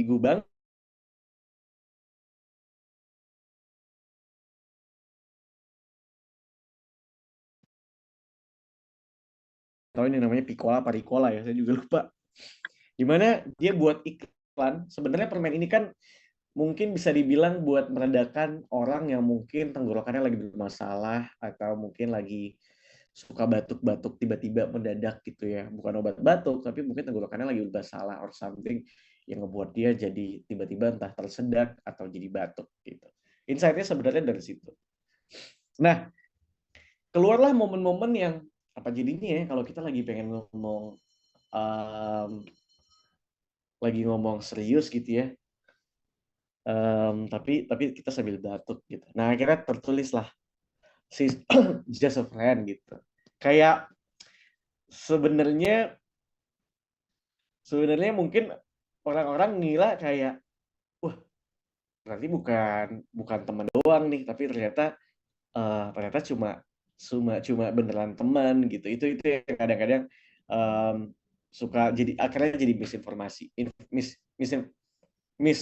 ambigu banget. Tahu ini namanya Piccola Paricola ya, saya juga lupa. Dimana dia buat iklan, sebenarnya permen ini kan mungkin bisa dibilang buat meredakan orang yang mungkin tenggorokannya lagi bermasalah atau mungkin lagi suka batuk-batuk tiba-tiba mendadak gitu ya. Bukan obat batuk, tapi mungkin tenggorokannya lagi bermasalah or something yang ngebuat dia jadi tiba-tiba entah tersedak atau jadi batuk gitu. Insight-nya sebenarnya dari situ. Nah, keluarlah momen-momen yang apa jadinya ya kalau kita lagi pengen ngomong lagi ngomong serius gitu ya, tapi kita sambil batuk gitu. Nah akhirnya tertulis lah si just a friend gitu. Kayak sebenarnya mungkin orang-orang ngira kayak wah berarti bukan teman doang nih, tapi ternyata cuma cuma beneran teman gitu. Itu yang kadang-kadang suka jadi akhirnya jadi misinformasi, mis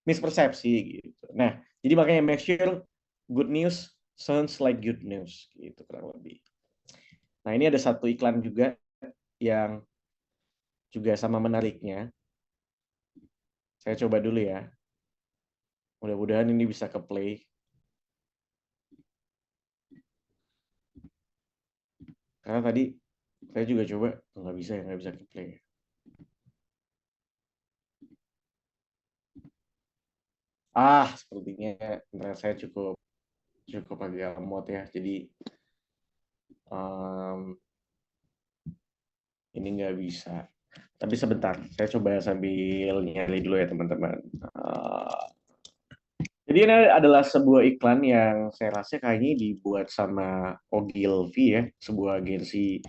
mispersepsi gitu. Nah, jadi makanya make sure good news sounds like good news gitu kurang lebih. Nah, ini ada satu iklan juga yang juga sama menariknya. Saya coba dulu ya. Mudah-mudahan ini bisa ke play. Karena tadi saya juga coba nggak bisa ke play. Sepertinya internet saya cukup agak lemot ya. Jadi ini nggak bisa. Tapi sebentar, saya coba sambil nyari dulu ya teman-teman. Jadi ini adalah sebuah iklan yang saya rasa kayaknya dibuat sama Ogilvy ya, sebuah agensi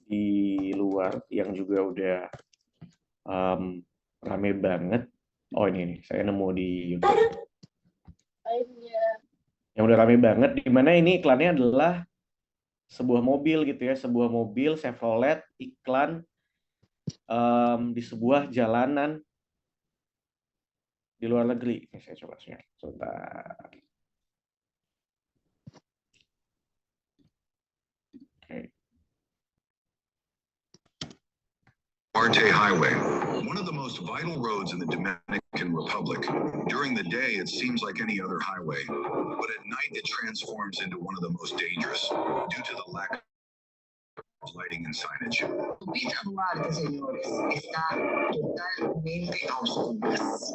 di luar yang juga udah rame banget. Oh ini nih, saya nemu di YouTube. Yang udah rame banget, di mana ini iklannya adalah sebuah mobil gitu ya, sebuah mobil Chevrolet iklan di sebuah jalanan di luar negeri. Ini saya coba share. Sebentar. Okay. Duarte Highway, one of the most vital roads in the Dominican Republic. During the day, it seems like any other highway, but at night it transforms into one of the most dangerous due to the lack of lighting and signage. Autopista Duarte, señores, está totalmente a oscuras.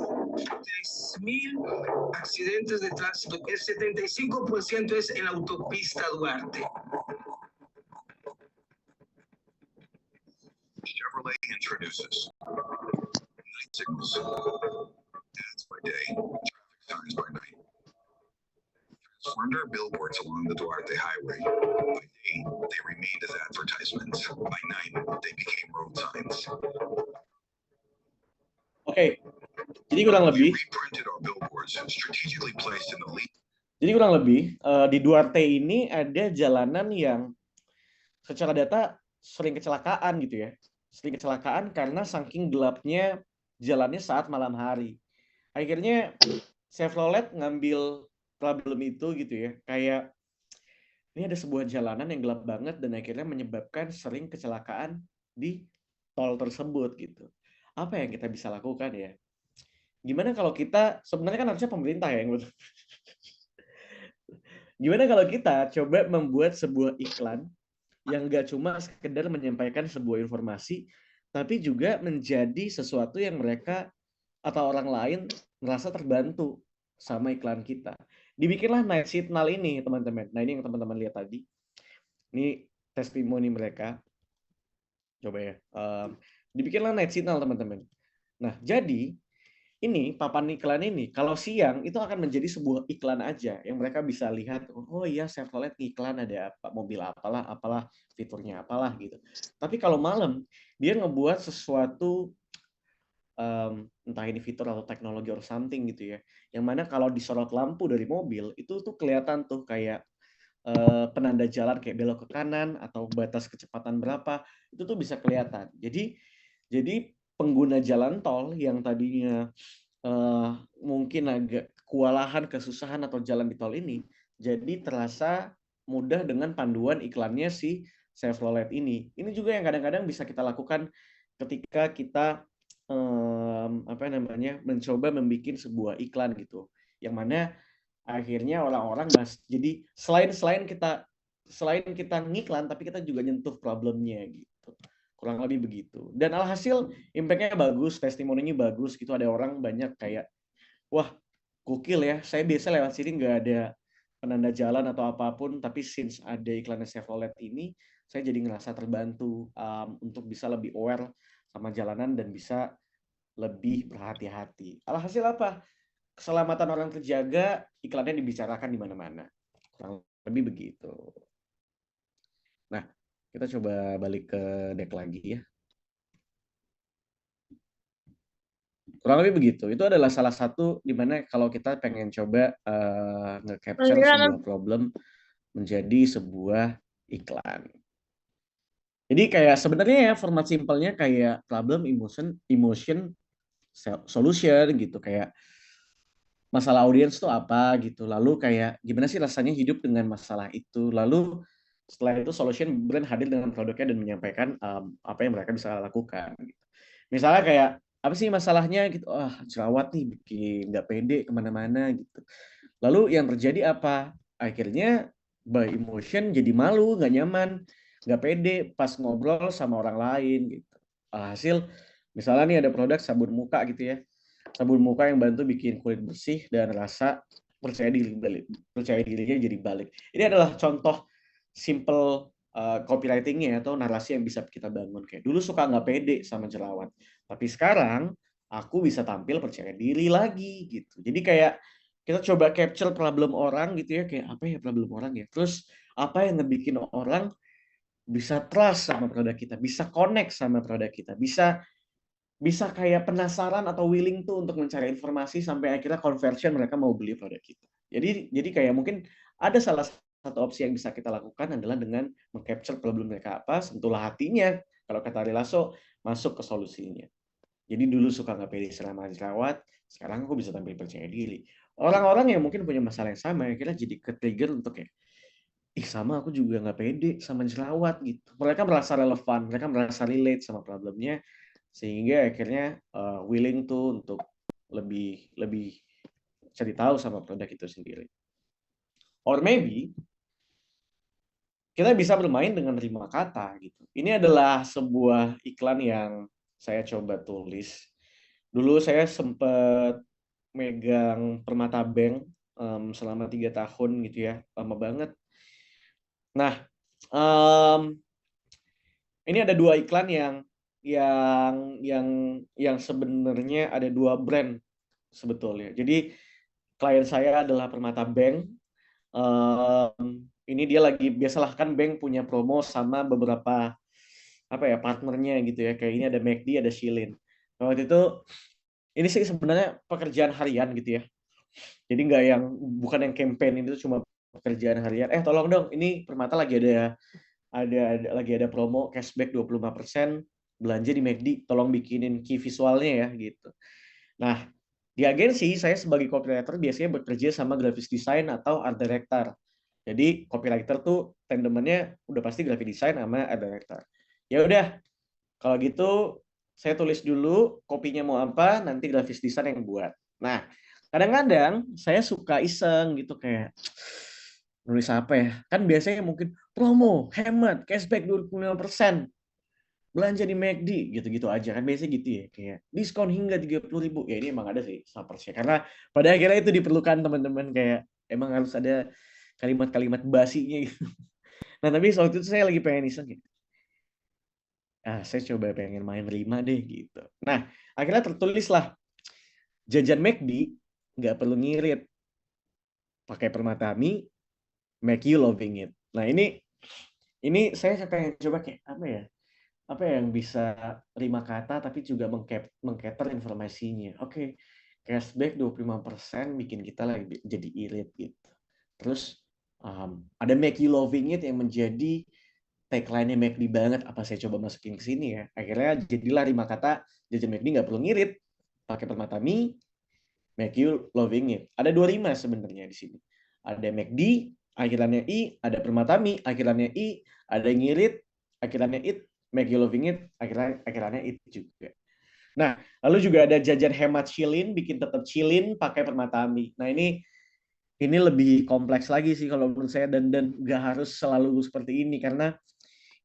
3.000 accidentes de tránsito, el 75% es en la autopista Duarte. Chevrolet introduces night signals, ads by day, traffic signs by night. Transformed our billboards along the Duarte Highway. By day, they remained as advertisements. By night, they became road signs. Oke, jadi kurang lebih. Reprinted our billboards, strategically placed in the lead. Jadi kurang lebih di Duarte ini ada jalanan yang secara data sering kecelakaan gitu ya. Sering kecelakaan karena saking gelapnya jalannya saat malam hari. Akhirnya Chevrolet ngambil problem itu gitu ya. Kayak ini ada sebuah jalanan yang gelap banget dan akhirnya menyebabkan sering kecelakaan di tol tersebut gitu. Apa yang kita bisa lakukan ya? Gimana kalau kita, sebenarnya kan harusnya pemerintah ya yang gimana kalau kita coba membuat sebuah iklan yang nggak cuma sekedar menyampaikan sebuah informasi, tapi juga menjadi sesuatu yang mereka atau orang lain merasa terbantu sama iklan kita. Dibikinlah night signal ini, teman-teman. Nah, ini yang teman-teman lihat tadi. Ini testimoni mereka. Coba ya. Dibikinlah night signal, teman-teman. Nah, jadi ini papan iklan ini kalau siang itu akan menjadi sebuah iklan aja yang mereka bisa lihat, oh iya Chevrolet iklan ada apa, mobil apalah fiturnya apalah gitu. Tapi kalau malam dia ngebuat sesuatu entah ini fitur atau teknologi or something gitu ya, yang mana kalau disorot lampu dari mobil itu tuh kelihatan tuh kayak penanda jalan kayak belok ke kanan atau batas kecepatan berapa itu tuh bisa kelihatan. Jadi pengguna jalan tol yang tadinya mungkin agak kewalahan, kesusahan atau jalan di tol ini, jadi terasa mudah dengan panduan iklannya si Chevrolet ini. Ini juga yang kadang-kadang bisa kita lakukan ketika kita mencoba membuat sebuah iklan gitu, yang mana akhirnya orang-orang jadi selain kita ngiklan, tapi kita juga nyentuh problemnya gitu. Kurang lebih begitu. Dan alhasil impact-nya bagus, testimoninya bagus gitu. Ada orang banyak kayak, wah gokil ya, saya biasa lewat sini nggak ada penanda jalan atau apapun, tapi since ada iklan Chevrolet ini, saya jadi ngerasa terbantu untuk bisa lebih aware sama jalanan dan bisa lebih berhati-hati. Alhasil apa? Keselamatan orang terjaga, iklannya dibicarakan di mana-mana. Kurang lebih begitu. Nah, kita coba balik ke deck lagi ya. Kurang lebih begitu. Itu adalah salah satu di mana kalau kita pengen coba nge-capture sebuah problem menjadi sebuah iklan. Jadi kayak sebenarnya ya format simpelnya kayak problem, emotion, solution gitu, kayak masalah audiens tuh apa gitu. Lalu kayak gimana sih rasanya hidup dengan masalah itu. Lalu setelah itu solution brand hadir dengan produknya dan menyampaikan apa yang mereka bisa lakukan gitu. Misalnya kayak apa sih masalahnya gitu, jerawat nih bikin nggak pede kemana-mana gitu. Lalu yang terjadi apa? Akhirnya by emotion jadi malu, nggak nyaman, nggak pede pas ngobrol sama orang lain gitu. Hasil misalnya nih ada produk sabun muka gitu ya, sabun muka yang bantu bikin kulit bersih dan rasa percaya dirinya jadi balik. Ini adalah contoh simple copywriting-nya atau narasi yang bisa kita bangun. Kayak dulu suka nggak pede sama jerawat, tapi sekarang aku bisa tampil percaya diri lagi gitu. Jadi kayak kita coba capture problem orang gitu ya, kayak apa ya problem orang ya. Terus apa yang ngebikin orang bisa trust sama produk kita, bisa connect sama produk kita, bisa kayak penasaran atau willing tuh untuk mencari informasi sampai akhirnya conversion mereka mau beli produk kita. Jadi kayak mungkin ada salah satu opsi yang bisa kita lakukan adalah dengan meng-capture problem mereka apa, sentuhlah hatinya. Kalau kata Ari Lasso, masuk ke solusinya. Jadi dulu suka nggak pede selama jerawat, sekarang aku bisa tampil percaya diri. Orang-orang yang mungkin punya masalah yang sama, akhirnya jadi ke-trigger untuk kayak, sama aku juga nggak pede sama jerawat gitu. Mereka merasa relevan, mereka merasa relate sama problemnya, sehingga akhirnya willing tuh untuk lebih cari tahu sama produk itu sendiri. Or maybe kita bisa bermain dengan 5 kata gitu. Ini adalah sebuah iklan yang saya coba tulis. Dulu saya sempat megang Permata Bank selama 3 tahun gitu ya, lama banget. Nah, ini ada 2 iklan yang sebenarnya ada 2 brand sebetulnya. Jadi klien saya adalah Permata Bank. Ini dia lagi, biasalah kan bank punya promo sama beberapa partnernya gitu ya. Kayak ini ada McD, ada Shilin. Waktu itu ini sih sebenarnya pekerjaan harian gitu ya. Jadi bukan yang campaign, itu cuma pekerjaan harian. Tolong dong, ini Permata lagi ada promo cashback 25% belanja di McD, tolong bikinin key visualnya ya gitu. Nah, di agensi saya sebagai copywriter biasanya bekerja sama graphics design atau art director. Jadi copywriter tuh tandemannya udah pasti graphic design sama art director. Ya udah, kalau gitu saya tulis dulu kopinya mau apa, nanti graphics design yang buat. Nah, kadang-kadang saya suka iseng gitu kayak nulis apa ya? Kan biasanya mungkin promo, hemat, cashback 25%, belanja di McD, gitu-gitu aja kan biasanya gitu ya, kayak diskon hingga 30.000. Ya ini emang ada sih snapersnya, karena pada akhirnya itu diperlukan teman-teman, kayak emang harus ada kalimat-kalimat basinya gitu. Nah tapi waktu itu saya lagi pengen iseng gitu, saya coba pengen main 5 deh gitu. Nah akhirnya tertulislah jajan McD nggak perlu ngirit, pakai Permatami, make you loving it. Nah ini saya pengen coba kayak apa yang bisa 5 kata tapi juga mengcater informasinya. Oke, cashback 25% bikin kita lagi jadi irit gitu. Terus ada make you loving it yang menjadi tagline-nya McD banget, apa saya coba masukin ke sini ya? Akhirnya jadilah 5 kata, jajan McD nggak perlu ngirit, pakai permata mie, make you loving it. Ada 2 rima sebenarnya di sini. Ada McD, akhirannya I, ada permata mie, akhirannya I, ada ngirit, akhirannya it, make you loving it, akhirannya it juga. Nah, lalu juga ada jajan hemat chillin, bikin tetap chillin pakai permata mie. Nah, ini lebih kompleks lagi sih kalau menurut saya, dan nggak harus selalu seperti ini, karena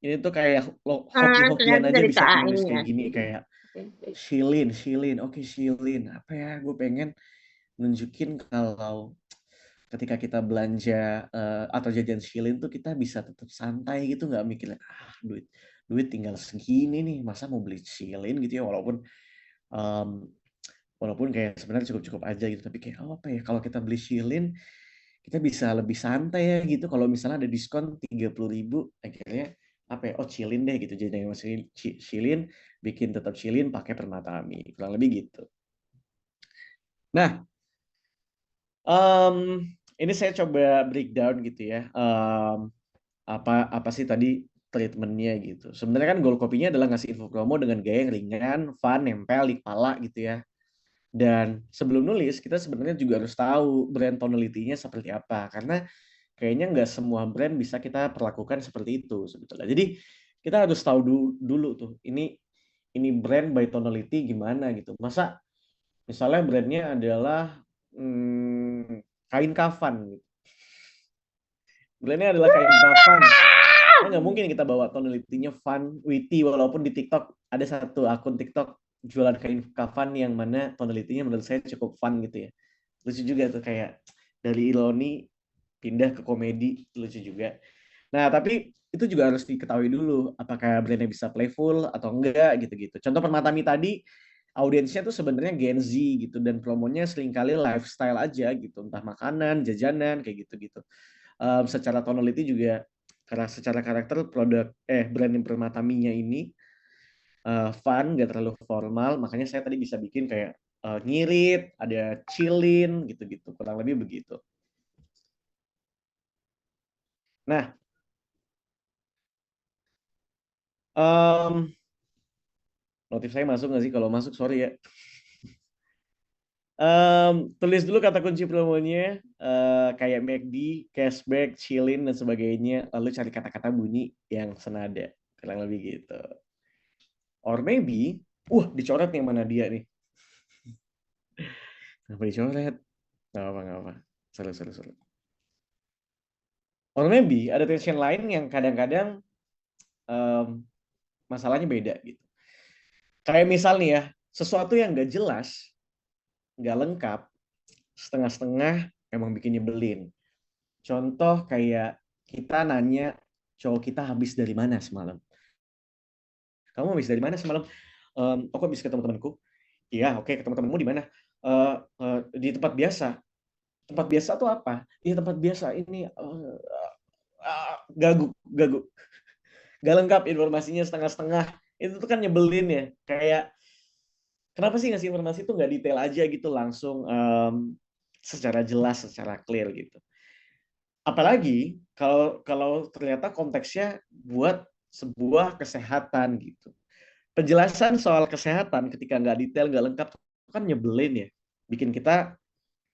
ini tuh kayak hoki-hokian Ternyata aja dari bisa KA nulis ini ya. kayak gini, kayak Shilin, oke Shilin, apa ya? Gue pengen nunjukin kalau ketika kita belanja atau jajan Shilin tuh kita bisa tetap santai gitu, nggak mikirin duit tinggal segini nih, masa mau beli Shilin gitu ya, walaupun kayak sebenarnya cukup-cukup aja gitu, tapi kayak apa ya, kalau kita beli Shilin kita bisa lebih santai ya gitu, kalau misalnya ada diskon 30.000, akhirnya apa ya, chillin deh gitu, jadi yang masih chillin, bikin tetap chillin pakai permata mie, kurang lebih gitu. Nah, ini saya coba breakdown gitu ya, apa sih tadi treatmentnya gitu. Sebenarnya kan goal kopinya adalah ngasih info promo dengan gaya yang ringan, fun, nempel di kepala gitu ya. Dan sebelum nulis, kita sebenarnya juga harus tahu brand tonality-nya seperti apa, karena kayaknya nggak semua brand bisa kita perlakukan seperti itu sebetulnya. Jadi kita harus tahu dulu tuh, ini brand by tonality gimana gitu. Masa misalnya brandnya adalah kain kafan, gitu. Brandnya adalah kain kafan. Kan nggak mungkin kita bawa tonality-nya fun, witty, walaupun di TikTok ada satu akun TikTok jualan kain kafan yang mana tonality-nya menurut saya cukup fun gitu ya. Lucu juga tuh, kayak dari ironi pindah ke komedi, lucu juga. Nah, tapi itu juga harus diketahui dulu apakah brandnya bisa playful atau enggak gitu-gitu. Contoh permata mie tadi, audiensnya tuh sebenarnya Gen Z gitu, dan promonya seringkali lifestyle aja gitu, entah makanan, jajanan, kayak gitu-gitu. Secara tonality juga, karena secara karakter brand yang permata mie-nya ini fun, gak terlalu formal, makanya saya tadi bisa bikin kayak ngirit, ada chillin gitu-gitu, kurang lebih begitu. Nah, notif saya masuk nggak sih? Kalau masuk, sorry ya. Tulis dulu kata kunci promonya, kayak McD, cashback, chillin, dan sebagainya. Lalu cari kata-kata bunyi yang senada. Kurang lebih gitu. Or maybe, dicoret yang mana dia nih. Kenapa dicoret? Nggak apa-apa. Seru. Or maybe ada tension lain yang kadang-kadang masalahnya beda gitu. Kayak misal nih ya, sesuatu yang nggak jelas, nggak lengkap, setengah-setengah, emang bikin nyebelin. Contoh kayak kita nanya cowok kita habis dari mana semalam. Kamu habis dari mana semalam? Aku habis ketemu temanku. Iya, oke, ketemu temanmu di mana? Di tempat biasa. Tempat biasa tuh apa? Di tempat biasa ini gagu. Gak lengkap informasinya, setengah-setengah. Itu tuh kan nyebelin ya. Kayak kenapa sih ngasih informasi itu nggak detail aja gitu, langsung secara jelas, secara clear gitu. Apalagi kalau ternyata konteksnya buat sebuah kesehatan gitu. Penjelasan soal kesehatan ketika nggak detail, nggak lengkap, kan nyebelin ya. Bikin kita,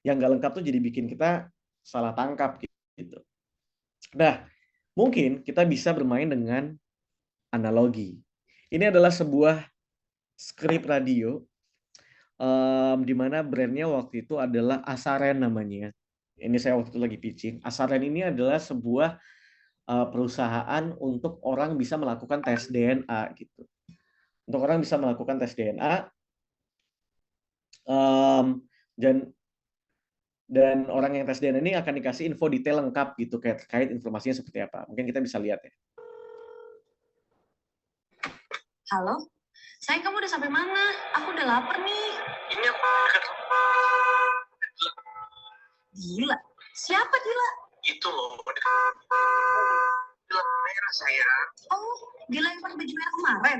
yang nggak lengkap tuh jadi bikin kita salah tangkap gitu. Nah, mungkin kita bisa bermain dengan analogi. Ini adalah sebuah skrip radio di mana brandnya waktu itu adalah Asaren namanya. Ini saya waktu itu lagi pitching. Asaren ini adalah sebuah perusahaan untuk orang bisa melakukan tes DNA gitu. Untuk orang bisa melakukan tes DNA dan orang yang tes DNA ini akan dikasih info detail lengkap gitu, kayak terkait informasinya seperti apa. Mungkin kita bisa lihat ya. Halo, sayang kamu udah sampai mana? Aku udah lapar nih. Ini aku dekat rumah. Gila, siapa gila? Itu loh, dekat gelang merah sayang. Oh, gila yang pakai baju merah kemarin.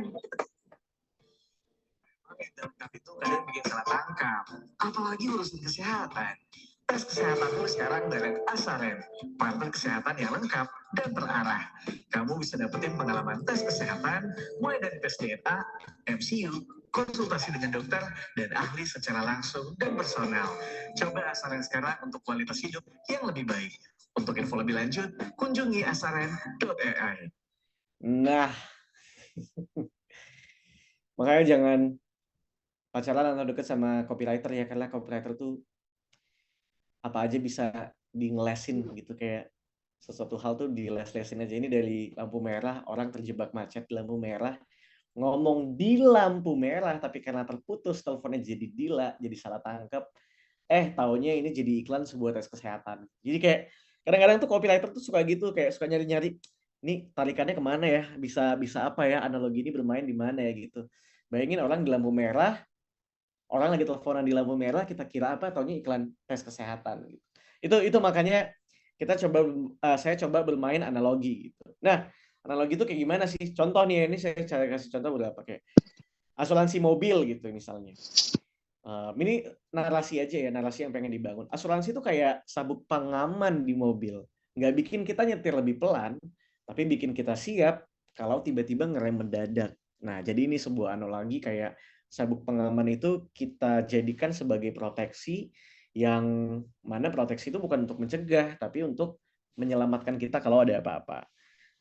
Lengkap itu kadang bikin salah tangkap. Apalagi urusan kesehatan. Tes kesehatanmu sekarang dari Asaren. Partner kesehatan yang lengkap dan terarah. Kamu bisa dapetin pengalaman tes kesehatan, mulai dari tes DNA, MCU, konsultasi dengan dokter, dan ahli secara langsung dan personal. Coba Asaren sekarang untuk kualitas hidup yang lebih baik. Untuk info lebih lanjut, kunjungi asaren.ai. Nah, makanya jangan pacaran atau deket sama copywriter ya, karena copywriter tuh apa aja bisa ngelesin gitu, kayak sesuatu hal tuh diles-lesin aja. Ini dari lampu merah, orang terjebak macet di lampu merah, ngomong di lampu merah, tapi karena terputus teleponnya jadi Dila, jadi salah tangkap. Taunya ini jadi iklan sebuah tes kesehatan. Jadi kayak kadang-kadang tuh copywriter tuh suka gitu, kayak suka nyari-nyari, ini tarikannya kemana ya? Bisa bisa apa ya? Analogi ini bermain di mana ya gitu. Bayangin orang di lampu merah, orang lagi teleponan di lampu merah, kita kira apa? Taunya iklan tes kesehatan. Gitu. Itu makanya saya coba bermain analogi gitu. Nah, analogi itu kayak gimana sih? Contoh nih, ini saya kasih contoh beberapa kayak asuransi mobil gitu misalnya. Ini narasi aja ya, narasi yang pengen dibangun. Asuransi itu kayak sabuk pengaman di mobil. Nggak bikin kita nyetir lebih pelan, tapi bikin kita siap kalau tiba-tiba ngerem mendadak. Nah, jadi ini sebuah analogi kayak sabuk pengaman itu kita jadikan sebagai proteksi, yang mana proteksi itu bukan untuk mencegah, tapi untuk menyelamatkan kita kalau ada apa-apa.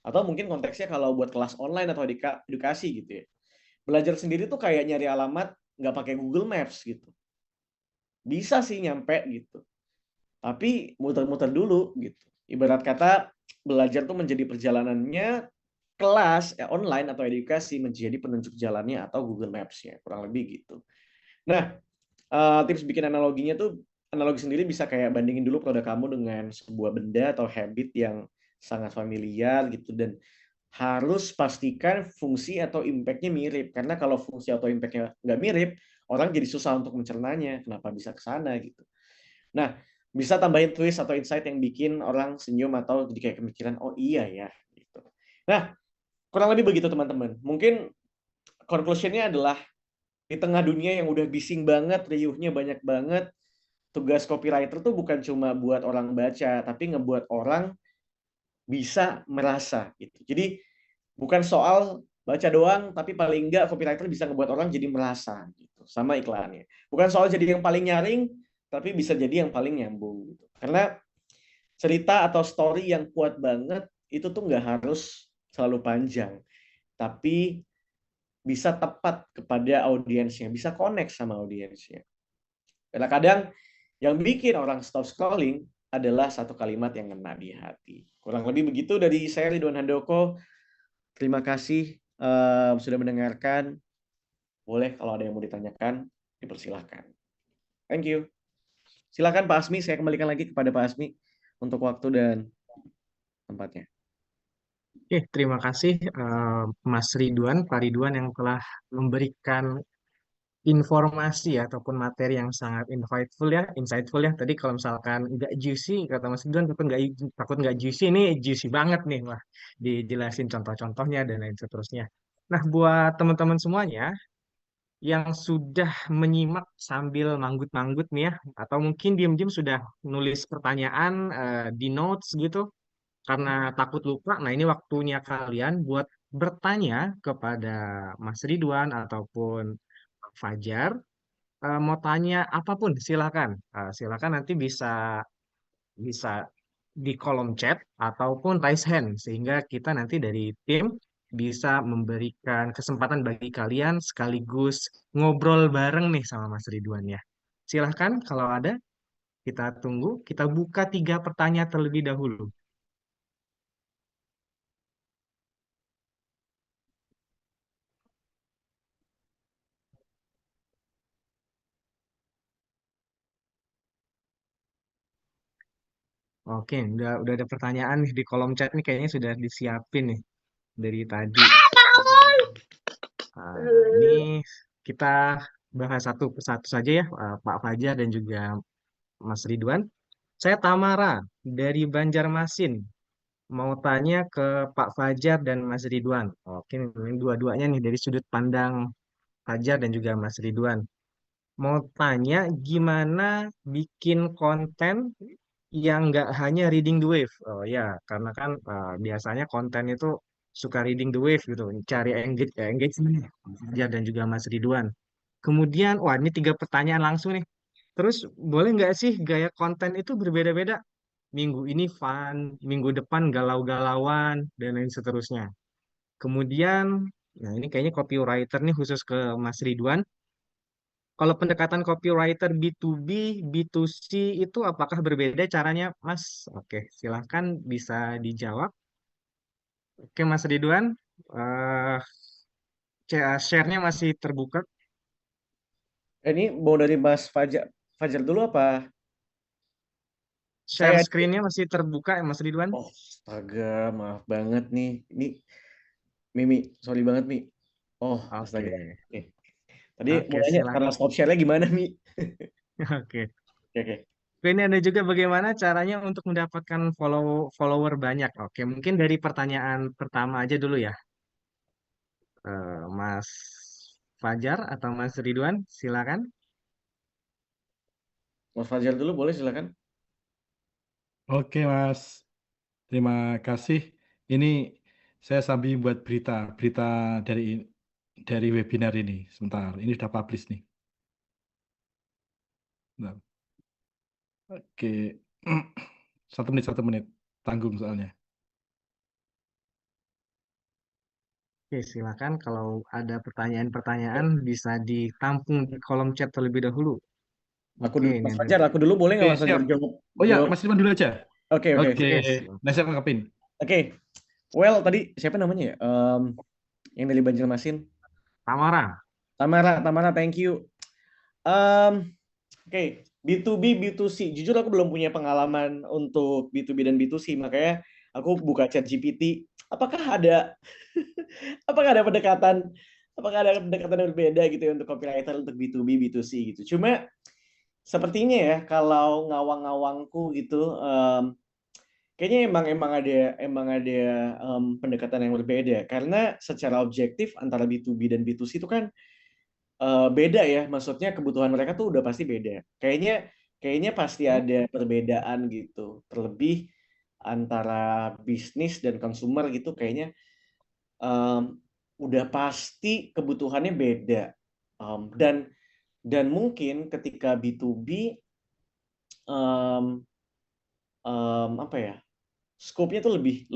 Atau mungkin konteksnya kalau buat kelas online atau edukasi gitu ya. Belajar sendiri tuh kayak nyari alamat nggak pakai Google Maps gitu. Bisa sih nyampe gitu, tapi muter-muter dulu gitu. Ibarat kata belajar tuh menjadi perjalanannya, kelas online atau edukasi menjadi penunjuk jalannya atau Google Maps-nya, kurang lebih gitu. Nah, tips bikin analoginya tuh, analogi sendiri bisa kayak bandingin dulu produk kamu dengan sebuah benda atau habit yang sangat familiar gitu, dan harus pastikan fungsi atau impact-nya mirip. Karena kalau fungsi atau impact-nya nggak mirip, orang jadi susah untuk mencernanya. Kenapa bisa ke sana gitu. Nah, bisa tambahin twist atau insight yang bikin orang senyum atau jadi kayak kemikiran, oh iya ya. Gitu. Nah, kurang lebih begitu teman-teman. Mungkin conclusion-nya adalah di tengah dunia yang udah bising banget, riuhnya banyak banget, tugas copywriter tuh bukan cuma buat orang baca, tapi ngebuat orang bisa merasa gitu. Jadi bukan soal baca doang, tapi paling enggak copywriter bisa ngebuat orang jadi merasa gitu sama iklannya. Bukan soal jadi yang paling nyaring, tapi bisa jadi yang paling nyambung gitu. Karena cerita atau story yang kuat banget itu tuh nggak harus selalu panjang, tapi bisa tepat kepada audiensnya, bisa connect sama audiensnya. Kadang-kadang yang bikin orang stop scrolling adalah satu kalimat yang ngena di hati. Kurang lebih begitu dari saya, Ridwan Handoko. Terima kasih sudah mendengarkan. Boleh kalau ada yang mau ditanyakan, dipersilahkan. Thank you. Silakan Pak Asmi, saya kembalikan lagi kepada Pak Asmi untuk waktu dan tempatnya. Oke, terima kasih Mas Ridwan, Pak Ridwan yang telah memberikan informasi ataupun materi yang sangat insightful ya. Tadi kalau misalkan nggak juicy, kata Mas Ridwan, takut nggak juicy, ini juicy banget nih, wah, dijelasin contoh-contohnya dan lain seterusnya. Nah, buat teman-teman semuanya yang sudah menyimak sambil manggut-manggut nih ya, atau mungkin diam-diam sudah nulis pertanyaan di notes gitu, karena takut lupa. Nah, ini waktunya kalian buat bertanya kepada Mas Ridwan ataupun Fajar. Mau tanya apapun, silakan. Silakan nanti bisa bisa di kolom chat ataupun raise hand sehingga kita nanti dari tim bisa memberikan kesempatan bagi kalian sekaligus ngobrol bareng nih sama Mas Ridwan ya. Silahkan kalau ada, kita tunggu. Kita buka 3 pertanyaan terlebih dahulu. Oke, udah ada pertanyaan nih di kolom chat nih, kayaknya sudah disiapin nih dari tadi. Nah, ini kita bahas satu persatu saja ya, Pak Fajar dan juga Mas Ridwan. Saya Tamara dari Banjarmasin. Mau tanya ke Pak Fajar dan Mas Ridwan. Oke, ini dua-duanya nih dari sudut pandang Fajar dan juga Mas Ridwan. Mau tanya gimana bikin konten yang nggak hanya reading the wave. Oh ya, karena kan biasanya konten itu suka reading the wave gitu, cari engagement ya, dan juga Mas Ridwan. Kemudian, wah ini 3 pertanyaan langsung nih. Terus boleh nggak sih gaya konten itu berbeda-beda? Minggu ini fun, minggu depan galau-galauan, dan lain seterusnya. Kemudian, nah ini kayaknya copywriter nih khusus ke Mas Ridwan. Kalau pendekatan copywriter B2B, B2C itu apakah berbeda caranya, Mas? Oke, silahkan bisa dijawab. Oke, Mas Ridwan, eh share-nya masih terbuka. Ini mau dari Mas Fajar, Fajar dulu apa? Share Saya screen-nya masih terbuka ya, Mas Ridwan? Oh, astaga, maaf banget nih. Ini Mimi, sorry banget Mi. Oh, astaga. Oke, Nih, tadi mau oke, nanya cara silakan. stop share-nya gimana Mi? Oke. Oke, oke. Ini ada juga bagaimana caranya untuk mendapatkan follower banyak. Oke, mungkin dari pertanyaan pertama aja dulu ya. Mas Fajar atau Mas Ridwan, silakan. Mas Fajar dulu boleh silakan. Oke, Mas. Terima kasih. Ini saya sambil buat berita dari webinar ini. Sebentar, ini sudah publish nih. Bentar. Oke. 1 menit. Tanggung soalnya. Oke, silakan. Kalau ada pertanyaan-pertanyaan bisa ditampung di kolom chat terlebih dahulu. Aku Oke, dulu, ini Mas ada. Fajar, aku dulu boleh Oke, nggak Mas Fajar siap. jawab? Oh ya, Jawab. Mas Irwan dulu aja. Oke, oke. Oke, Oke, siap. nah saya lengkapin. Oke. Well, tadi siapa namanya ya? Yang dari Banjarmasin. Tamara. Tamara, thank you. Oke, B2B, B2C. Jujur aku belum punya pengalaman untuk B2B dan B2C, makanya aku buka chat GPT. Apakah ada apakah ada pendekatan yang berbeda gitu ya untuk copywriter untuk B2B, B2C gitu. Cuma sepertinya ya kalau ngawang-ngawangku gitu, kayaknya emang ada pendekatan yang berbeda karena secara objektif antara B2B dan B2C itu kan beda ya, maksudnya kebutuhan mereka tuh udah pasti beda. Kayaknya pasti ada perbedaan gitu. Terlebih antara bisnis dan consumer gitu kayaknya udah pasti kebutuhannya beda. Dan mungkin ketika B2B apa ya? Scope-nya tuh lebih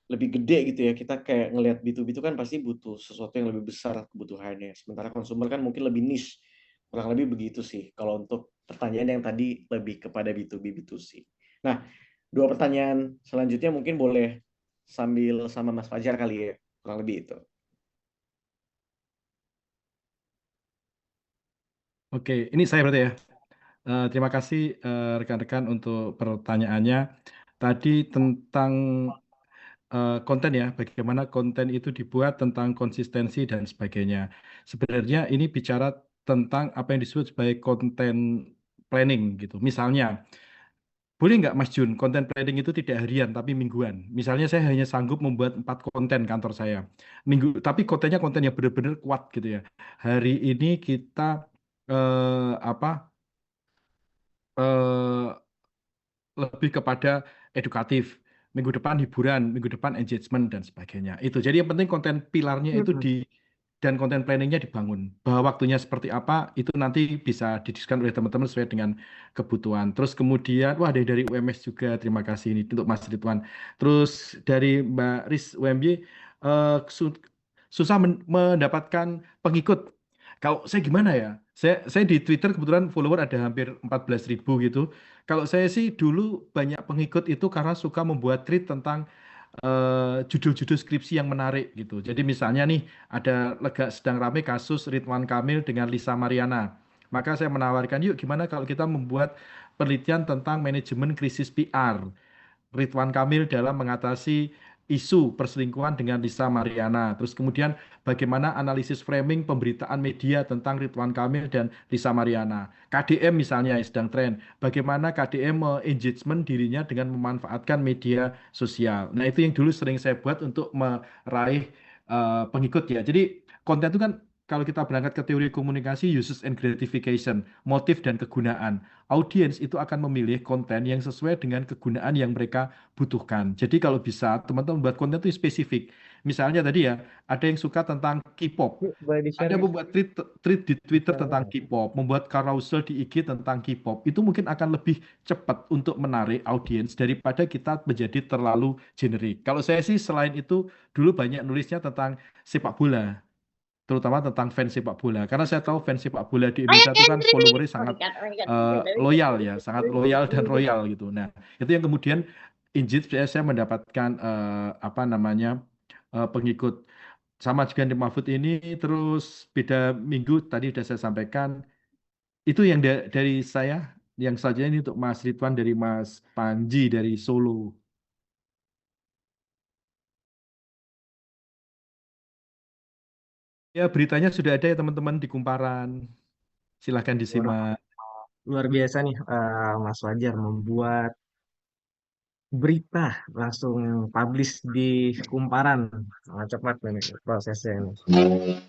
gede gitu ya. Kita kayak ngelihat B2B itu kan pasti butuh sesuatu yang lebih besar kebutuhannya. Sementara consumer kan mungkin lebih niche. Kurang lebih begitu sih. Kalau untuk pertanyaan yang tadi lebih kepada B2B, B2C. Nah, 2 pertanyaan selanjutnya mungkin boleh sambil sama Mas Fajar kali ya. Kurang lebih itu. Oke, ini saya berarti ya. Terima kasih rekan-rekan untuk pertanyaannya. Tadi tentang konten ya, bagaimana konten itu dibuat, tentang konsistensi dan sebagainya. Sebenarnya ini bicara tentang apa yang disebut sebagai konten planning gitu. Misalnya, boleh nggak Mas Jun, konten planning itu tidak harian tapi mingguan. Misalnya saya hanya sanggup membuat 4 konten kantor saya. Tapi kontennya konten yang benar-benar kuat gitu ya. Hari ini kita apa eh, lebih kepada edukatif. Minggu depan hiburan, minggu depan engagement dan sebagainya. Itu. Jadi yang penting konten pilarnya itu dan konten planningnya dibangun. Bahwa waktunya seperti apa itu nanti bisa didiskusikan oleh teman-teman sesuai dengan kebutuhan. Terus kemudian, wah dari UMS juga terima kasih ini untuk Mas Ridwan. Terus dari Mbak Riz UMY susah mendapatkan pengikut. Kalau saya gimana ya? Saya di Twitter kebetulan follower ada hampir 14.000 gitu. Kalau saya sih dulu banyak pengikut itu karena suka membuat tweet tentang judul-judul skripsi yang menarik gitu. Jadi misalnya nih sedang ramai kasus Ridwan Kamil dengan Lisa Mariana. Maka saya menawarkan yuk gimana kalau kita membuat penelitian tentang manajemen krisis PR. Ridwan Kamil dalam mengatasi isu perselingkuhan dengan Lisa Mariana. Terus kemudian bagaimana analisis framing pemberitaan media tentang Ridwan Kamil dan Lisa Mariana. KDM misalnya yang sedang tren. Bagaimana KDM engagement dirinya dengan memanfaatkan media sosial. Nah itu yang dulu sering saya buat untuk meraih pengikut ya. Jadi konten itu kan kalau kita berangkat ke teori komunikasi, uses and gratification, motif dan kegunaan. Audiens itu akan memilih konten yang sesuai dengan kegunaan yang mereka butuhkan. Jadi kalau bisa teman-teman buat konten itu spesifik. Misalnya tadi ya, ada yang suka tentang K-pop. Yuk, boleh di-share, Ada Kak? membuat tweet di Twitter Bisa. tentang K-pop, membuat carousel di IG tentang K-pop. Itu mungkin akan lebih cepat untuk menarik audiens daripada kita menjadi terlalu generik. Kalau saya sih selain itu dulu banyak nulisnya tentang sepak bola, terutama tentang fans sepak bola. Karena saya tahu fans sepak bola di Indonesia itu kan followernya sangat loyal ya, sangat loyal dan royal gitu. Nah, itu yang kemudian Injit saya mendapatkan apa namanya pengikut sama juga di Mahfud ini. Terus beda minggu tadi sudah saya sampaikan itu yang dari saya. Yang selanjutnya ini untuk Mas Ridwan dari Mas Panji dari Solo. Ya, beritanya sudah ada ya teman-teman di Kumparan. Silahkan disimak. Luar biasa nih, Mas Fajar membuat berita langsung publish di Kumparan. Sangat cepat nih prosesnya ini.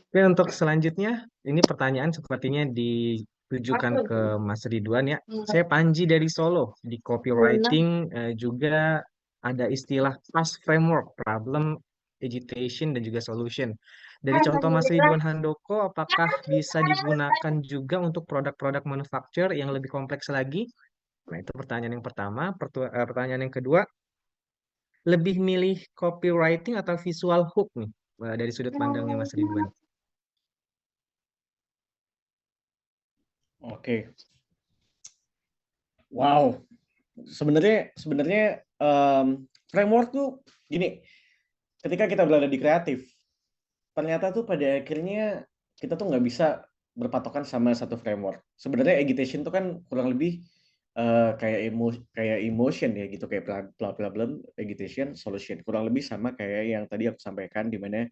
Oke, untuk selanjutnya, ini pertanyaan sepertinya ditujukan ke Mas Ridwan ya. Saya Panji dari Solo. Di copywriting juga ada istilah PAS framework, problem, agitation, dan juga solution. Dari contoh Mas Ridwan Handoko, apakah bisa digunakan juga untuk produk-produk manufacture yang lebih kompleks lagi? Nah, itu pertanyaan yang pertama. Pertanyaan yang kedua, lebih milih copywriting atau visual hook nih, dari sudut pandangnya Mas Ridwan? Oke. Wow. Sebenarnya framework tuh gini, ketika kita berada di kreatif, ternyata tuh pada akhirnya kita tuh nggak bisa berpatokan sama satu framework. Sebenarnya agitation tuh kan kurang lebih kayak emotion ya gitu, kayak problem, agitation, solution. Kurang lebih sama kayak yang tadi aku sampaikan, di mana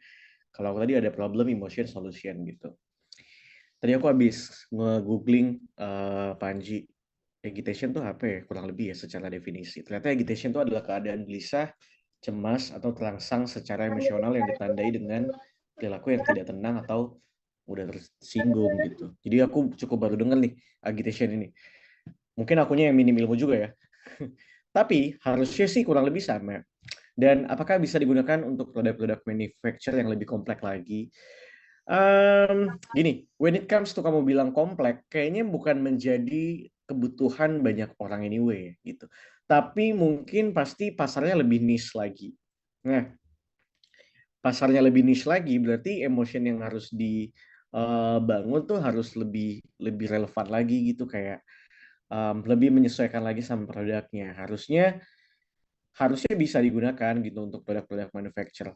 kalau tadi ada problem, emotion, solution gitu. Tadi aku habis nge-googling Panji, agitation tuh apa ya? Kurang lebih ya secara definisi. Ternyata agitation itu adalah keadaan gelisah, cemas, atau terangsang secara emosional yang ditandai dengan perilaku yang tidak tenang atau mudah tersinggung gitu. Jadi aku cukup baru dengar nih agitation ini. Mungkin akunya yang minim ilmu juga ya. Tapi harusnya sih kurang lebih sama. Dan apakah bisa digunakan untuk produk-produk manufacture yang lebih kompleks lagi? Gini, when it comes to kamu bilang kompleks, kayaknya bukan menjadi kebutuhan banyak orang anyway gitu. Tapi mungkin pasti pasarnya lebih niche lagi. Nah, pasarnya lebih niche lagi berarti emotion yang harus dibangun tuh harus lebih relevan lagi gitu, kayak lebih menyesuaikan lagi sama produknya. Harusnya bisa digunakan gitu untuk produk-produk manufacture.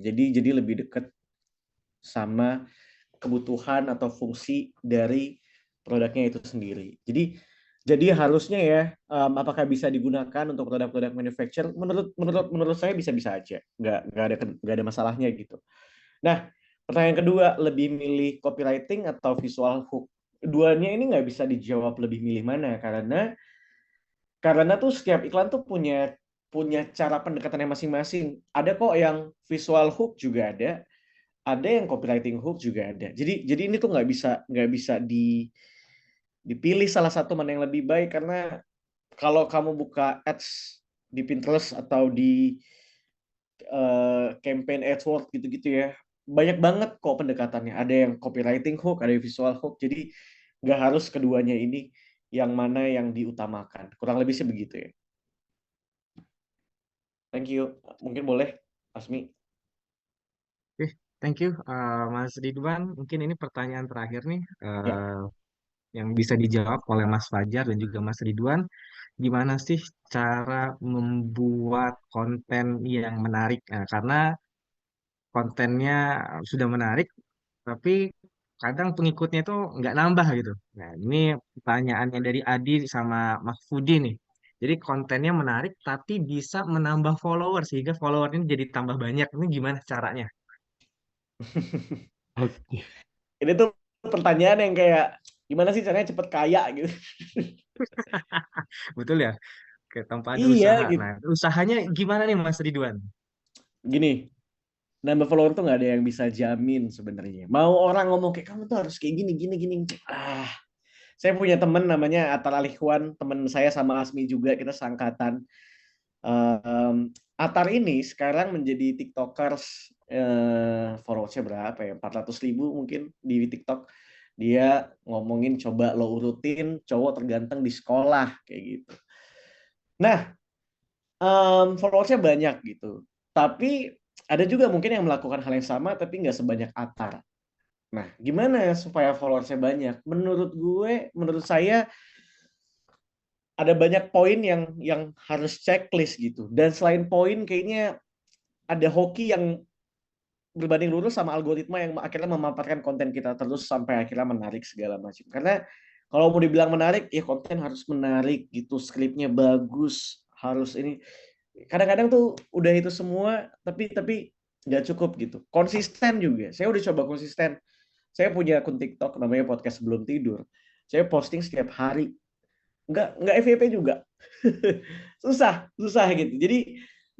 Jadi lebih dekat sama kebutuhan atau fungsi dari produknya itu sendiri. Jadi harusnya ya, apakah bisa digunakan untuk produk-produk manufacture? Menurut saya bisa-bisa aja, nggak ada masalahnya gitu. Nah, pertanyaan kedua, lebih milih copywriting atau visual hook? Duanya ini nggak bisa dijawab lebih milih mana, karena tuh setiap iklan tuh punya cara pendekatannya masing-masing. Ada kok yang visual hook juga ada yang copywriting hook juga ada. Jadi ini tuh nggak bisa dipilih salah satu mana yang lebih baik, karena kalau kamu buka ads di Pinterest atau di campaign AdWords gitu-gitu ya, banyak banget kok pendekatannya. Ada yang copywriting hook, ada yang visual hook. Jadi nggak harus keduanya ini yang mana yang diutamakan. Kurang lebih sih begitu ya. Thank you. Mungkin boleh, Asmi. Oke, thank you, Mas Ridwan. Mungkin ini pertanyaan terakhir nih, Ya. yang bisa dijawab oleh Mas Fajar dan juga Mas Ridwan. Gimana sih cara membuat konten yang menarik? Nah, karena kontennya sudah menarik, tapi kadang pengikutnya itu nggak nambah gitu. Nah, ini pertanyaannya dari Adi sama Mahfudi nih. Jadi kontennya menarik, tapi bisa menambah follower sehingga followernya jadi tambah banyak. Ini gimana caranya? Oke. Ini tuh pertanyaan yang kayak gimana sih caranya cepet kaya gitu. Betul ya? Tanpa ada Iya usaha. gitu. Nah, usahanya gimana nih Mas Ridwan? Gini, nambah follower tuh nggak ada yang bisa jamin sebenarnya. Mau orang ngomong kayak kamu tuh harus kayak gini gini gini. Saya punya temen namanya Atar Alihwan, temen saya sama Asmi juga, kita seangkatan. Atar ini sekarang menjadi TikTokers, followersnya berapa ya? 400.000 mungkin di TikTok. Dia ngomongin coba lo urutin cowok terganteng di sekolah kayak gitu. Nah, followersnya banyak gitu. Tapi ada juga mungkin yang melakukan hal yang sama tapi nggak sebanyak Atar. Nah, gimana supaya followersnya banyak? Menurut saya ada banyak poin yang harus checklist gitu. Dan selain poin, kayaknya ada hoki yang berbanding lurus sama algoritma yang akhirnya memaparkan konten kita terus sampai akhirnya menarik segala macam. Karena kalau mau dibilang menarik, ya konten harus menarik gitu, skripnya bagus, harus ini. Kadang-kadang tuh udah itu semua, tapi nggak cukup gitu. Konsisten juga. Saya udah coba konsisten. Saya punya akun TikTok namanya podcast sebelum tidur. Saya posting setiap hari. Nggak FYP juga. susah gitu.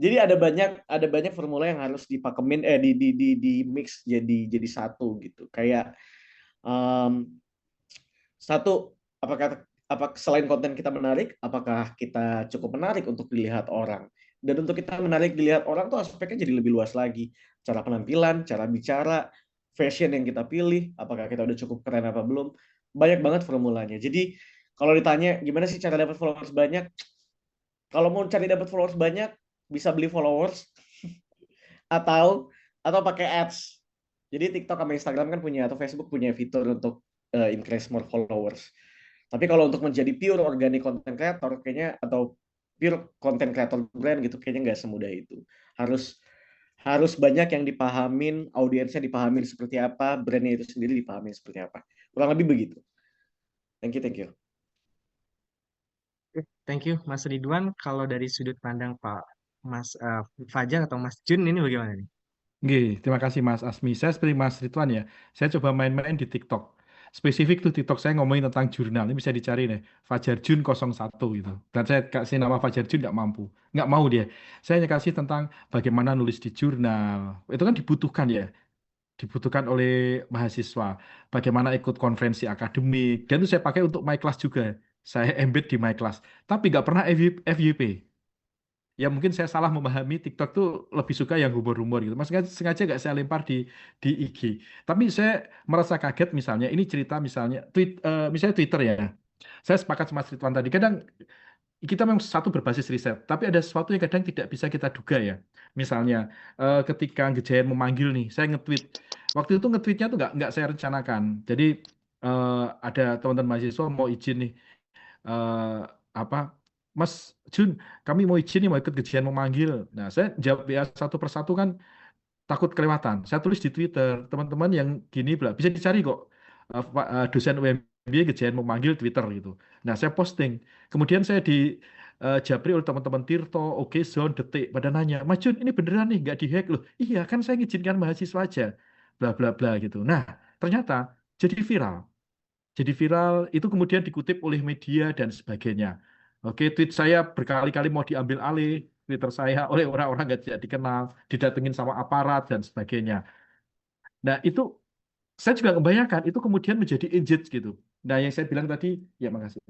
Jadi ada banyak formula yang harus dipakemin di mix jadi satu gitu. Kayak satu, apa selain konten kita menarik, apakah kita cukup menarik untuk dilihat orang? Dan untuk kita menarik dilihat orang tuh aspeknya jadi lebih luas lagi. Cara penampilan, cara bicara, fashion yang kita pilih, apakah kita udah cukup keren apa belum? Banyak banget formulanya. Jadi kalau ditanya gimana sih cara dapat followers banyak? Kalau mau cari dapat followers banyak, bisa beli followers atau pakai ads. Jadi TikTok sama Instagram kan punya, atau Facebook punya fitur untuk increase more followers. Tapi kalau untuk menjadi pure organic content creator kayaknya, atau pure content creator brand gitu, kayaknya nggak semudah itu. Harus banyak yang dipahamin, audiensnya dipahamin seperti apa, brandnya itu sendiri dipahamin seperti apa. Kurang lebih begitu. Thank you. Thank you, Mas Ridwan. Kalau dari sudut pandang Pak Mas Fajar atau Mas Jun ini bagaimana nih? Oke, terima kasih Mas Asmi. Saya seperti Mas Ridwan ya. Saya coba main-main di TikTok. Spesifik tuh TikTok saya ngomongin tentang jurnal. Ini bisa dicari nih. Fajar Jun 01 gitu. Dan saya kasih nama Fajar Jun nggak mampu. Nggak mau dia. Saya hanya kasih tentang bagaimana nulis di jurnal. Itu kan dibutuhkan ya. Dibutuhkan oleh mahasiswa. Bagaimana ikut konferensi akademik. Dan itu saya pakai untuk my class juga. Saya embed di my class. Tapi nggak pernah FYP. Ya mungkin saya salah memahami TikTok tuh lebih suka yang humor-humor gitu. Mas sengaja nggak saya lempar di IG. Tapi saya merasa kaget misalnya ini cerita misalnya Twitter ya. Saya sepakat sama Mas Ridwan tadi. Kadang kita memang satu berbasis riset, tapi ada sesuatu yang kadang tidak bisa kita duga ya. Misalnya ketika Gejayan memanggil nih, saya nge-tweet. Waktu itu nge-tweetnya tuh nggak saya rencanakan. Jadi ada teman-teman mahasiswa mau izin nih eh, apa Mas Jun, kami mau izin nih mau ikut Gejayan memanggil. Nah, saya jawab ya satu persatu kan takut kelewatan. Saya tulis di Twitter, teman-teman yang gini bisa dicari kok. Dosen UMB Gejayan memanggil Twitter gitu. Nah, saya posting. Kemudian saya di japri oleh teman-teman Tirto, Oke Zone, Detik pada nanya, Mas Jun ini beneran nih nggak dihack loh. Iya kan saya ngizinkan mahasiswa aja, bla bla bla gitu. Nah, ternyata jadi viral. Jadi viral itu kemudian dikutip oleh media dan sebagainya. Oke, tweet saya berkali-kali mau diambil alih, Twitter saya oleh orang-orang yang tidak dikenal, didatengin sama aparat dan sebagainya. Nah, itu saya juga membayangkan itu kemudian menjadi engage gitu. Nah, yang saya bilang tadi, ya makasih.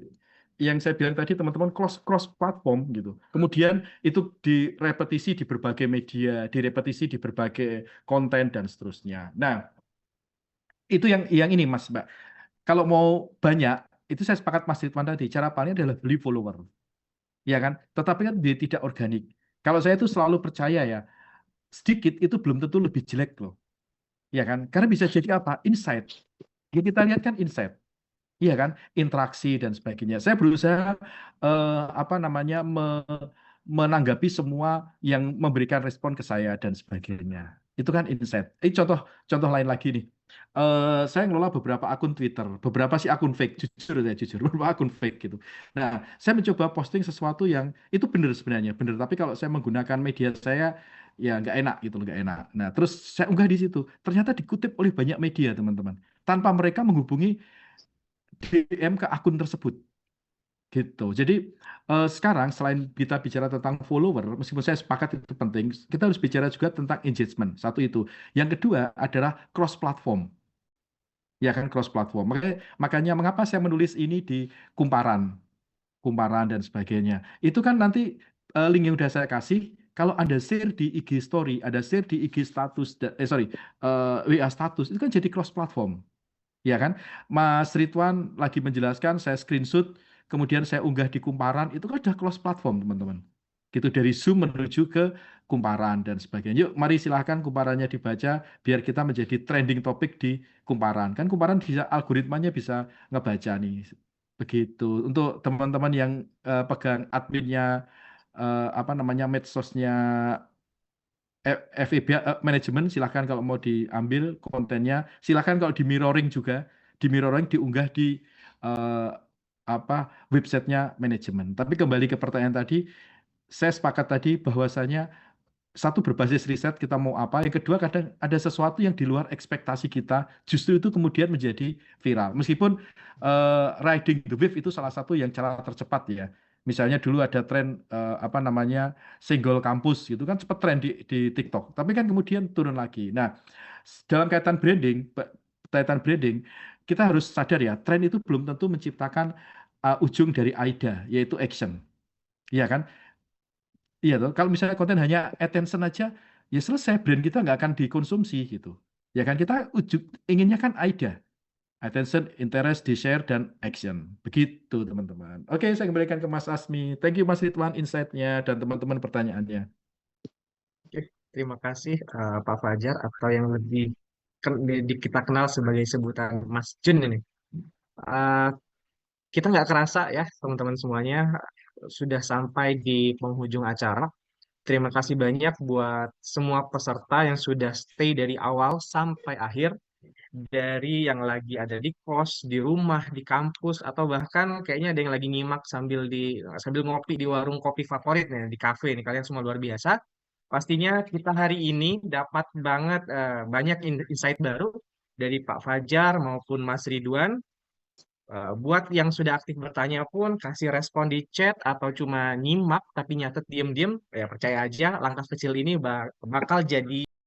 Yang saya bilang tadi teman-teman cross platform gitu. Kemudian itu direpetisi di berbagai media, direpetisi di berbagai konten dan seterusnya. Nah, itu yang ini Mas Mbak. Kalau mau banyak, itu saya sepakat Mas Ridwan tadi, cara paling adalah beli follower. Ya kan? Tetapi kan dia tidak organik. Kalau saya itu selalu percaya ya, sedikit itu belum tentu lebih jelek loh. Ya kan? Karena bisa jadi apa? Insight. Ya, kita lihat kan insight. Iya kan? Interaksi dan sebagainya. Saya berusaha apa namanya menanggapi semua yang memberikan respon ke saya dan sebagainya. Itu kan insight. Contoh lain lagi nih. Saya ngelola beberapa akun Twitter, beberapa sih akun fake, jujur, beberapa akun fake gitu. Nah, saya mencoba posting sesuatu yang itu benar sebenarnya, benar. Tapi kalau saya menggunakan media saya, ya nggak enak gitu, nggak enak. Nah, terus saya unggah di situ. Ternyata dikutip oleh banyak media, teman-teman. Tanpa mereka menghubungi DM ke akun tersebut. Gitu. Jadi sekarang selain kita bicara tentang follower, meskipun saya sepakat itu penting, kita harus bicara juga tentang engagement. Satu itu. Yang kedua adalah cross platform. Ya kan cross platform. Makanya mengapa saya menulis ini di kumparan dan sebagainya. Itu kan nanti link yang udah saya kasih, kalau Anda share di IG story, Anda share di IG status, WA status, itu kan jadi cross platform. Ya kan, Mas Ridwan lagi menjelaskan, saya screenshot, kemudian saya unggah di kumparan, itu kan sudah cross platform teman-teman. Gitu dari Zoom menuju ke kumparan dan sebagainya. Yuk, mari silahkan kumparannya dibaca, biar kita menjadi trending topik di kumparan. Kan kumparan bisa algoritmanya bisa ngebaca nih. Begitu. Untuk teman-teman yang pegang adminnya, apa namanya medsosnya FEB manajemen, silahkan kalau mau diambil kontennya, silahkan kalau di mirroring juga, diunggah di eh, apa websitenya manajemen. Tapi kembali ke pertanyaan tadi, saya sepakat tadi bahwasanya satu berbasis riset kita mau apa, yang kedua kadang ada sesuatu yang di luar ekspektasi kita, justru itu kemudian menjadi viral. Meskipun riding the wave itu salah satu yang cara tercepat ya. Misalnya dulu ada tren apa namanya single kampus gitu kan cepat tren di TikTok, tapi kan kemudian turun lagi. Nah, dalam kaitan branding, kita harus sadar ya, tren itu belum tentu menciptakan ujung dari AIDA, yaitu action. Iya kan? Iya toh, kalau misalnya konten hanya attention aja, ya selesai, brand kita nggak akan dikonsumsi gitu. Ya kan, kita inginnya kan AIDA, attention, interest, di-share, dan action. Begitu teman-teman. Oke, saya kembalikan ke Mas Asmi. Thank you Mas Ridwan insight-nya dan teman-teman pertanyaannya. Oke, terima kasih Pak Fajar, atau yang lebih kita kenal sebagai sebutan Mas Jun ini. Eh, kita nggak kerasa ya teman-teman semuanya sudah sampai di penghujung acara. Terima kasih banyak buat semua peserta yang sudah stay dari awal sampai akhir, dari yang lagi ada di kos, di rumah, di kampus, atau bahkan kayaknya ada yang lagi nyimak sambil ngopi di warung kopi favorit nih, di kafe nih. Kalian semua luar biasa. Pastinya kita hari ini dapat banget banyak insight baru dari Pak Fajar maupun Mas Ridwan. Buat yang sudah aktif bertanya pun, kasih respon di chat atau cuma nyimak tapi nyatet diem-diem, ya percaya aja langkah kecil ini bakal jadi